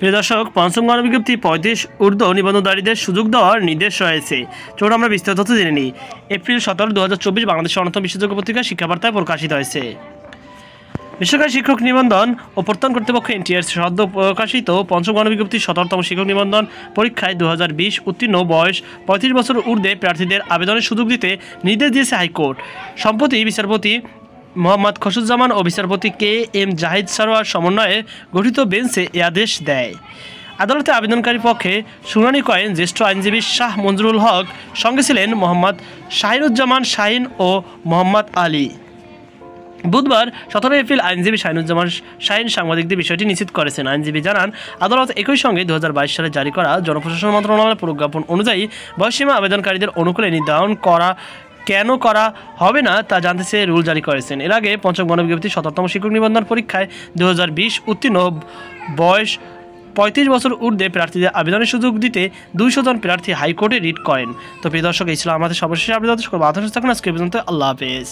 প্রিয় দর্শক, পঞ্চম গণবিজ্ঞপ্তি 35 ঊর্ধ্ব নিবন্ধনধারীদের সুযোগ দেওয়ার নির্দেশ রয়েছে। চলুন আমরা বিস্তারিত তথ্য জেনে নিই। এপ্রিল 17, 2024 বাংলাদেশের অন্যতম বিশ্বাসযোগ্য পত্রিকা শিক্ষাবার্তায় প্রকাশিত হয়েছে। বেসরকারি শিক্ষক নিবন্ধন ও প্রত্যয়ন কর্তৃপক্ষ NTRC সদ্য প্রকাশিত পঞ্চম গণবিজ্ঞপ্তি 17তম শিক্ষক নিবন্ধন পরীক্ষায় 2020 উত্তীর্ণ বয়স 35 বছর ঊর্ধ্বে প্রার্থীদের আবেদনের সুযোগ দিতে নির্দেশ দিয়েছে হাইকোর্ট। সম্প্রতি বিচারপতি মোহাম্মদ খসরুজ্জামান ও বিচারপতি KM জাহিদ সারোয়ার সমন্বয়ে গঠিত বেঞ্চে এ আদেশ দেয়। আদালতে আবেদনকারী পক্ষে শুনানি করেন জ্যেষ্ঠ আইনজীবী শাহ মঞ্জুরুল হক, সঙ্গে ছিলেন মোহাম্মদ শাহিনুজ্জামান শাহিন ও মোহাম্মদ আলী। বুধবার 17 এপ্রিল আইনজীবী শাহিনুজ্জামান শাহিন সাংবাদিকদের বিষয়টি নিশ্চিত করেছেন। আইনজীবী জানান, আদালত একই সঙ্গে 2022 সালে জারি করা জনপ্রশাসন মন্ত্রণালয়ের প্রজ্ঞাপন অনুযায়ী বয়সীমা আবেদনকারীদের অনুকূলে নির্ধারণ কেন করা হবে না তা জানতে চেয়ে রুল জারি করেছেন। এর আগে পঞ্চম গণবিজ্ঞপ্তি 17তম শিক্ষক নিবন্ধন পরীক্ষায় 2020 উত্তীর্ণ বয়স 35 বছর ঊর্ধ্বে প্রার্থীদের আবেদনের সুযোগ দিতে 200 জন প্রার্থী হাইকোর্টে রিট করেন। তো প্রিয় দর্শক, এই ছিল আমাদের সর্বশেষ আপডেট। সকল বাধা থাকুন আজকে পর্যন্ত। আল্লাহ হাফেজ।